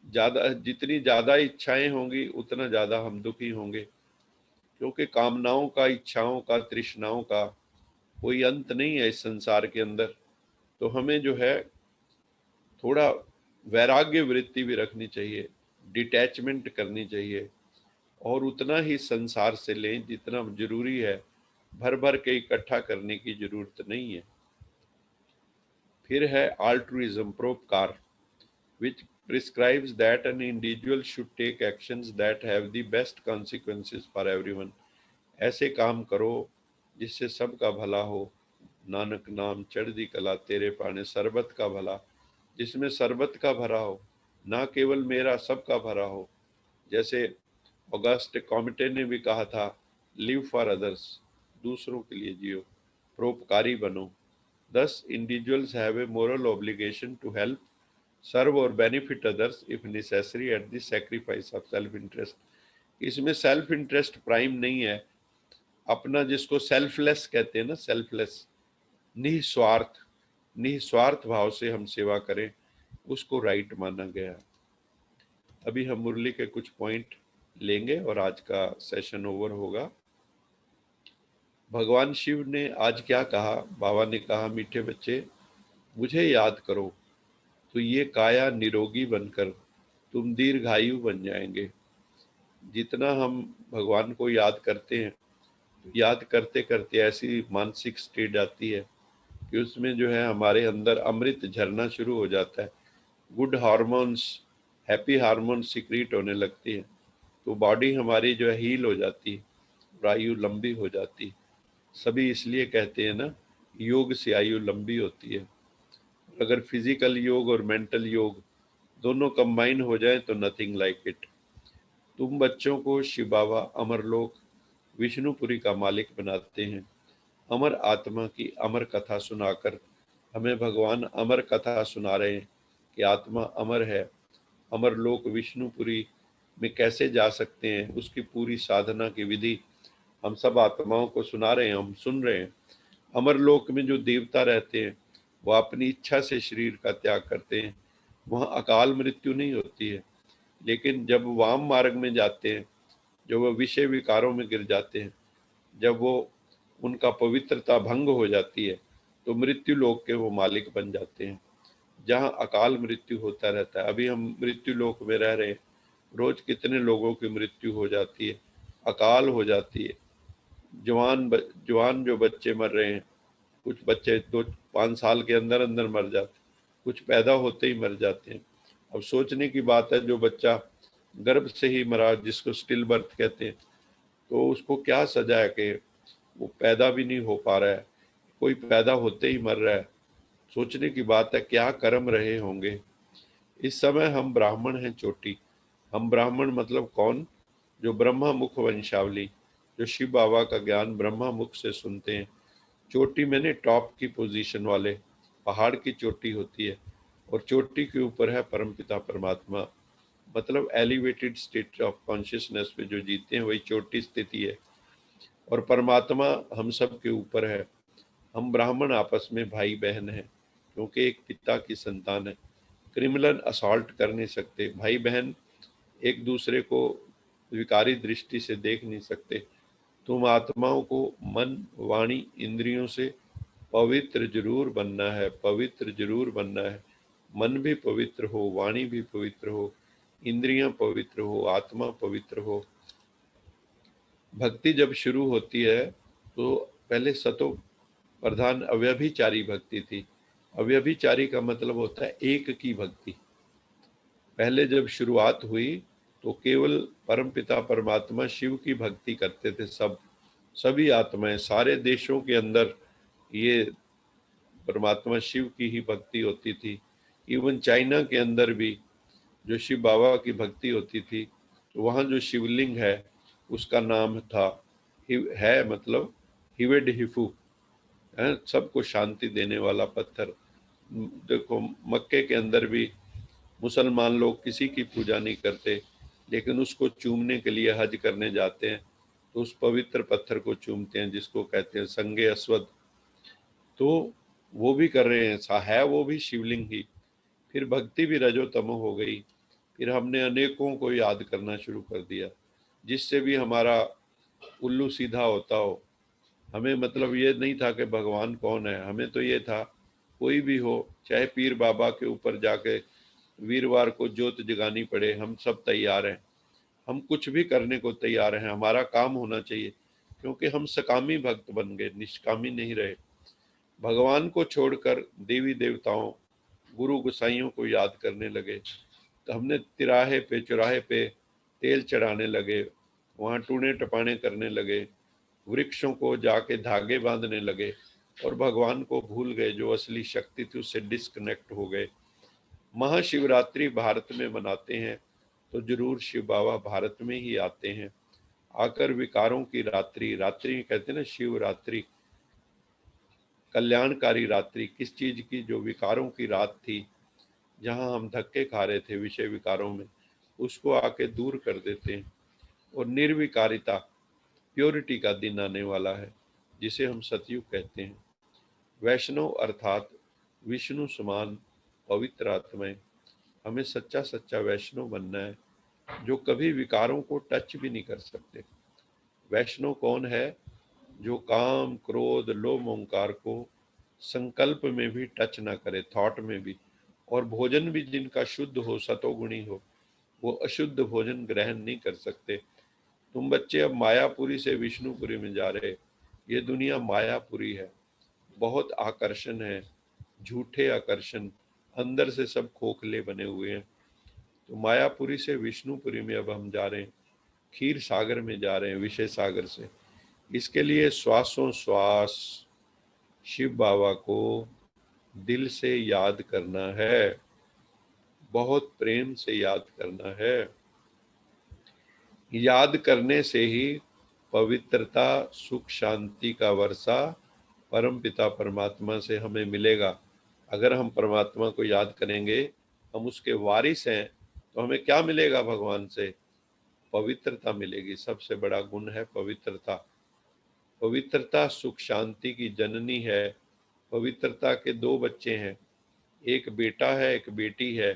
S1: ज्यादा, जितनी ज्यादा इच्छाएं होंगी उतना ज्यादा हम दुखी होंगे, क्योंकि कामनाओं का, इच्छाओं का, तृष्णाओं का कोई अंत नहीं है इस संसार के अंदर। तो हमें जो है थोड़ा वैराग्य वृत्ति भी रखनी चाहिए, डिटैचमेंट करनी चाहिए, और उतना ही संसार से लें जितना जरूरी है, भर भर के इकट्ठा करने की जरूरत नहीं है। फिर है altruism, परोपकार, which prescribes that an individual should take actions that have the best consequences for everyone। ऐसे काम करो जिससे सबका भला हो। नानक नाम चढ़दी कला, तेरे पाने सरबत का भला, जिसमें सरबत का भरा हो, ना केवल मेरा, सबका भरा हो। जैसे ऑगस्ट कॉमिटे ने भी कहा था, लिव फॉर अदर्स, दूसरों के लिए जियो, परोपकारी बनो। Thus, individuals have a moral obligation to help, serve or benefit others if necessary at the sacrifice of self-interest। इसमें सेल्फ इंटरेस्ट प्राइम नहीं है, अपना जिसको सेल्फलेस कहते हैं ना, सेल्फलेस, निस्वार्थ, निस्वार्थ भाव से हम सेवा करें, उसको राइट माना गया। अभी हम मुरली के कुछ पॉइंट लेंगे और आज का सेशन ओवर होगा। भगवान शिव ने आज क्या कहा? बाबा ने कहा, मीठे बच्चे मुझे याद करो तो ये काया निरोगी बनकर तुम दीर्घायु बन जाएंगे। जितना हम भगवान को याद करते हैं, याद करते करते ऐसी मानसिक स्टेट आती है कि उसमें जो है हमारे अंदर अमृत झरना शुरू हो जाता है, good hormones, happy hormones secrete होने लगती है, तो बॉडी हमारी जो है हील हो जाती है और आयु लंबी हो जाती है। सभी इसलिए कहते हैं ना, योग से आयु लंबी होती है। अगर फिजिकल योग और मेंटल योग दोनों कंबाइन हो जाए तो नथिंग लाइक इट। तुम बच्चों को शिव बाबा अमरलोक विष्णुपुरी का मालिक बनाते हैं। अमर आत्मा की अमर कथा सुनाकर हमें भगवान अमर कथा सुना रहे हैं कि आत्मा अमर है। अमरलोक विष्णुपुरी में कैसे जा सकते हैं, उसकी पूरी साधना की विधि हम सब आत्माओं को सुना रहे हैं, हम सुन रहे हैं। अमरलोक में जो देवता रहते हैं वो अपनी इच्छा से शरीर का त्याग करते हैं, वहाँ अकाल मृत्यु नहीं होती है। लेकिन जब वाम मार्ग में जाते हैं, जो वो विषय विकारों में गिर जाते हैं, जब वो उनका पवित्रता भंग हो जाती है, तो मृत्यु लोक के वो मालिक बन जाते हैं, जहाँ अकाल मृत्यु होता रहता है। अभी हम मृत्यु लोक में रह रहे हैं, रोज कितने लोगों की मृत्यु हो जाती है, अकाल हो जाती है। जवान जो बच्चे मर रहे हैं, कुछ बच्चे 2-5 साल के अंदर अंदर मर जाते, कुछ पैदा होते ही मर जाते हैं। अब सोचने की बात है, जो बच्चा गर्भ से ही मरा, जिसको स्टिल बर्थ कहते हैं, तो उसको क्या सजा है कि वो पैदा भी नहीं हो पा रहा है, कोई पैदा होते ही मर रहा है। सोचने की बात है, क्या कर्म रहे होंगे। इस समय हम ब्राह्मण हैं चोटी। हम ब्राह्मण मतलब कौन? जो ब्रह्मा मुख वंशावली, जो शिव बाबा का ज्ञान ब्रह्मा मुख से सुनते हैं। चोटी मैंने टॉप की पोजीशन वाले, पहाड़ की चोटी होती है, और चोटी के ऊपर है परमपिता परमात्मा, मतलब एलिवेटेड स्टेट ऑफ कॉन्शियसनेस पे जो जीते हैं वही चोटी स्थिति है, और परमात्मा हम सब के ऊपर है। हम ब्राह्मण आपस में भाई बहन हैं, क्योंकि एक पिता की संतान है। क्रिमिनल असॉल्ट कर नहीं सकते, भाई बहन एक दूसरे को विकारी दृष्टि से देख नहीं सकते। तुम आत्माओं को मन, वाणी, इंद्रियों से पवित्र जरूर बनना है, पवित्र जरूर बनना है। मन भी पवित्र हो, वाणी भी पवित्र हो, इंद्रियां पवित्र हो, आत्मा पवित्र हो। भक्ति जब शुरू होती है तो पहले सतो प्रधान अव्यभिचारी भक्ति थी। अव्यभिचारी का मतलब होता है एक की भक्ति। पहले जब शुरुआत हुई तो केवल परमपिता परमात्मा शिव की भक्ति करते थे। सभी आत्माएं, सारे देशों के अंदर ये परमात्मा शिव की ही भक्ति होती थी। इवन चाइना के अंदर भी जो शिव बाबा की भक्ति होती थी, तो वहाँ जो शिवलिंग है उसका नाम था है मतलब हिवेड हिफू है, सबको शांति देने वाला पत्थर। देखो मक्के के अंदर भी मुसलमान लोग किसी की पूजा नहीं करते, लेकिन उसको चूमने के लिए हज करने जाते हैं, तो उस पवित्र पत्थर को चूमते हैं जिसको कहते हैं संगे अस्वद। तो वो भी कर रहे हैं, है वो भी शिवलिंग ही। फिर भक्ति भी रजो तमो हो गई। फिर हमने अनेकों को याद करना शुरू कर दिया, जिससे भी हमारा उल्लू सीधा होता हो। हमें मतलब ये नहीं था कि भगवान कौन है, हमें तो ये था कोई भी हो, चाहे पीर बाबा के ऊपर जाके वीरवार को जोत जगानी पड़े, हम सब तैयार हैं। हम कुछ भी करने को तैयार हैं, हमारा काम होना चाहिए, क्योंकि हम सकामी भक्त बन गए, निष्कामी नहीं रहे। भगवान को छोड़कर देवी देवताओं, गुरु गोसाइयों को याद करने लगे। तो हमने तिराहे पे चौराहे पे तेल चढ़ाने लगे, वहाँ टूने टपाने करने लगे, वृक्षों को जाके धागे बांधने लगे और भगवान को भूल गए। जो असली शक्ति थी उससे डिस्कनेक्ट हो गए। महाशिवरात्रि भारत में मनाते हैं तो जरूर शिव बाबा भारत में ही आते हैं, आकर विकारों की रात्रि, रात्रि कहते हैं ना शिवरात्रि, कल्याणकारी रात्रि। किस चीज की? जो विकारों की रात थी, जहां हम धक्के खा रहे थे विषय विकारों में, उसको आके दूर कर देते हैं। और निर्विकारिता, प्योरिटी का दिन आने वाला है, जिसे हम सतयुग कहते हैं। वैष्णव अर्थात विष्णु समान पवित्र आत्माएं, हमें सच्चा सच्चा वैष्णव बनना है, जो कभी विकारों को टच भी नहीं कर सकते। वैष्णव कौन है? जो काम क्रोध लोभ ओंकार को संकल्प में भी टच ना करे, थॉट में भी। और भोजन भी जिनका शुद्ध हो, सतोगुणी हो, वो अशुद्ध भोजन ग्रहण नहीं कर सकते। तुम बच्चे अब मायापुरी से विष्णुपुरी में जा रहे। ये दुनिया मायापुरी है, बहुत आकर्षण है, झूठे आकर्षण, अंदर से सब खोखले बने हुए हैं। तो मायापुरी से विष्णुपुरी में अब हम जा रहे हैं, क्षीर सागर में जा रहे हैं, विषय सागर से। इसके लिए श्वासों श्वास शिव बाबा को दिल से याद करना है, बहुत प्रेम से याद करना है। याद करने से ही पवित्रता, सुख, शांति का वर्षा परम पिता परमात्मा से हमें मिलेगा। अगर हम परमात्मा को याद करेंगे, हम उसके वारिस हैं, तो हमें क्या मिलेगा भगवान से? पवित्रता मिलेगी। सबसे बड़ा गुण है पवित्रता। पवित्रता सुख शांति की जननी है। पवित्रता के दो बच्चे हैं, एक बेटा है एक बेटी है।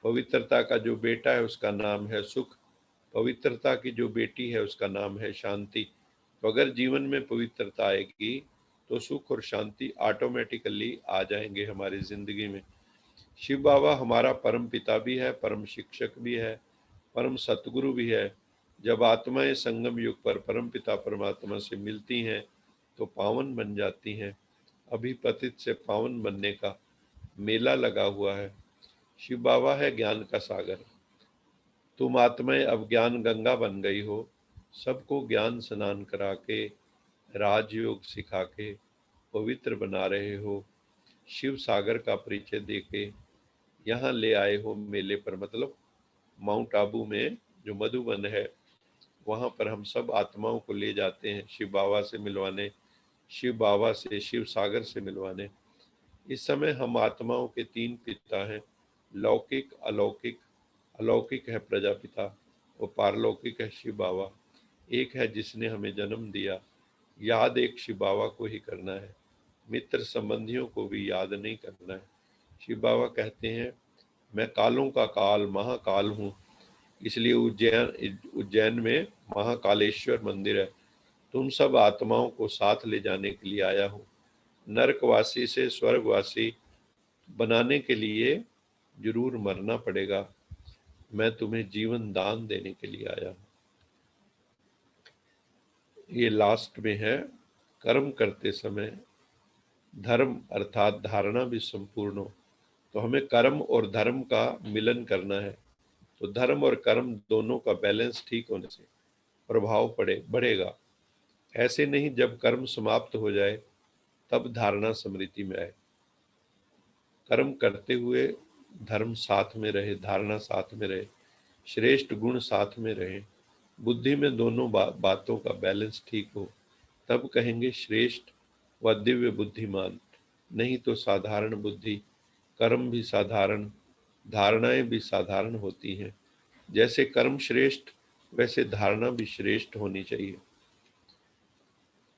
S1: पवित्रता का जो बेटा है उसका नाम है सुख, पवित्रता की जो बेटी है उसका नाम है शांति। तो अगर जीवन में पवित्रता आएगी तो सुख और शांति ऑटोमेटिकली आ जाएंगे हमारी जिंदगी में। शिव बाबा हमारा परम पिता भी है, परम शिक्षक भी है, परम सतगुरु भी है। जब आत्माएं संगम युग पर परम पिता परमात्मा से मिलती हैं तो पावन बन जाती हैं। अभी पतित से पावन बनने का मेला लगा हुआ है। शिव बाबा है ज्ञान का सागर। तुम आत्माएं अब ज्ञान गंगा बन गई हो, सबको ज्ञान स्नान करा के, राजयोग सिखा के पवित्र बना रहे हो। शिव सागर का परिचय देके यहाँ ले आए हो मेले पर, मतलब माउंट आबू में जो मधुबन है, वहाँ पर हम सब आत्माओं को ले जाते हैं शिव बाबा से मिलवाने, शिव बाबा से, शिव सागर से मिलवाने। इस समय हम आत्माओं के तीन पिता हैं, लौकिक अलौकिक। अलौकिक है प्रजापिता और पारलौकिक है शिव बाबा। एक है जिसने हमें जन्म दिया। याद एक शिव बाबा को ही करना है, मित्र संबंधियों को भी याद नहीं करना है। शिव बाबा कहते हैं, मैं कालों का काल महाकाल हूँ, इसलिए उज्जैन में महाकालेश्वर मंदिर है। तुम सब आत्माओं को साथ ले जाने के लिए आया हूँ। नरकवासी से स्वर्गवासी बनाने के लिए जरूर मरना पड़ेगा। मैं तुम्हें जीवन दान देने के लिए आया हूँ। ये लास्ट में है, कर्म करते समय धर्म अर्थात धारणा भी संपूर्ण हो। तो हमें कर्म और धर्म का मिलन करना है। तो धर्म और कर्म दोनों का बैलेंस ठीक होने से प्रभाव बढ़ेगा। ऐसे नहीं जब कर्म समाप्त हो जाए तब धारणा स्मृति में आए। कर्म करते हुए धर्म साथ में रहे, धारणा साथ में रहे, श्रेष्ठ गुण साथ में रहे, बुद्धि में दोनों बातों का बैलेंस ठीक हो, तब कहेंगे श्रेष्ठ व दिव्य बुद्धिमान। नहीं तो साधारण बुद्धि, कर्म भी साधारण, धारणाएं भी साधारण होती हैं। जैसे कर्म श्रेष्ठ वैसे धारणा भी श्रेष्ठ होनी चाहिए।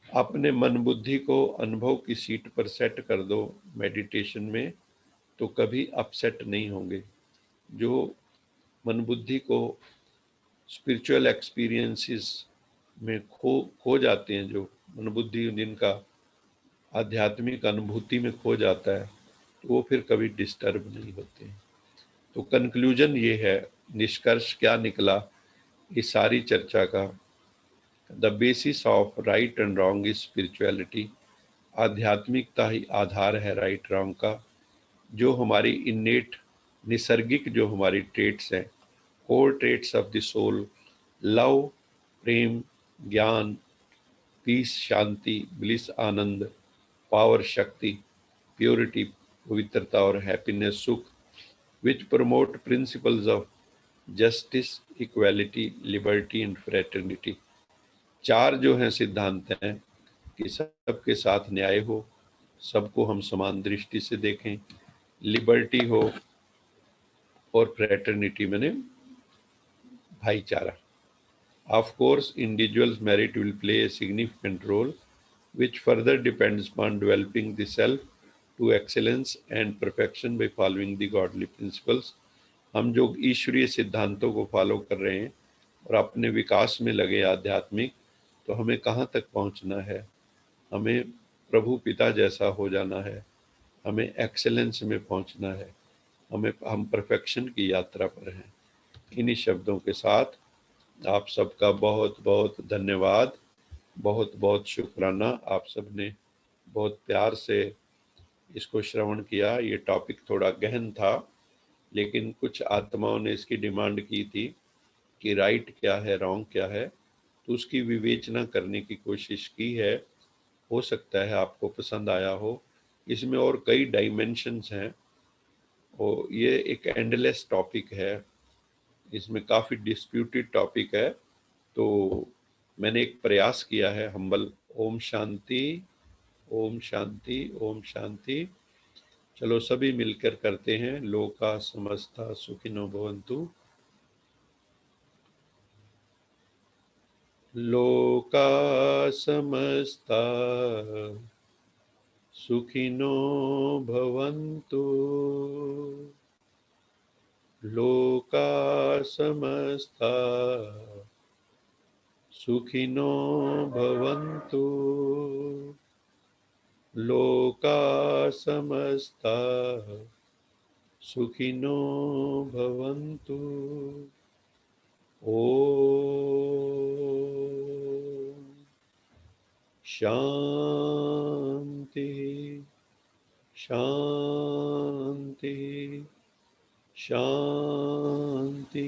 S1: अपने मन बुद्धि को अनुभव की सीट पर सेट कर दो मेडिटेशन में, तो कभी अपसेट नहीं होंगे। जो मन बुद्धि को स्पिरिचुअल एक्सपीरियंसेस में खो जाते हैं, जो मन बुद्धि जिनका आध्यात्मिक अनुभूति में खो जाता है, तो वो फिर कभी डिस्टर्ब नहीं होते हैं। तो कंक्लूजन ये है, निष्कर्ष क्या निकला इस सारी चर्चा का? The basis of right and wrong is spirituality. आध्यात्मिकता ही आधार है राइट रॉन्ग का। जो हमारी इन्नेट निसर्गिक जो हमारी ट्रेट्स हैं, core traits of the soul, love, प्रेम, ज्ञान, पीस, शांति, ब्लिस, आनंद, पावर, शक्ति, प्योरिटी, पवित्रता और हैप्पीनेस, सुख, which promote principles of justice, equality, liberty and fraternity। चार जो हैं सिद्धांत हैं कि सबके साथ न्याय हो, सबको हम समान दृष्टि से देखें, लिबर्टी हो और फ्रेटर्निटी मैंने भाईचारा। Of course, individuals' merit will play a significant role, which further depends upon developing the self to excellence and perfection by following the godly principles। हम जो ईश्वरीय सिद्धांतों को फॉलो कर रहे हैं और अपने विकास में लगे आध्यात्मिक, तो हमें कहाँ तक पहुँचना है? हमें प्रभु पिता जैसा हो जाना है, हमें एक्सेलेंस में पहुँचना है, हम परफेक्शन की यात्रा पर हैं। इन्हीं शब्दों के साथ आप सबका बहुत बहुत धन्यवाद, बहुत बहुत शुक्राना। आप सब ने बहुत प्यार से इसको श्रवण किया। ये टॉपिक थोड़ा गहन था, लेकिन कुछ आत्माओं ने इसकी डिमांड की थी कि राइट क्या है, रॉन्ग क्या है, तो उसकी विवेचना करने की कोशिश की है। हो सकता है आपको पसंद आया हो। इसमें और कई डायमेंशंस हैं और ये एक एंडलेस टॉपिक है, इसमें काफ़ी डिस्प्यूटेड टॉपिक है। तो मैंने एक प्रयास किया है हम्बल। ओम शांति, ओम शांति, ओम शांति। चलो सभी मिलकर करते हैं। लोका समस्ता सुखिनो भवन्तु। लोका समस्ता सुखिनो भवन्तु। लोका समस्ता सुखिनो भवन्तु। लोका समस्ता सुखिनो भवन्तु। ओम शांति शांति शांति।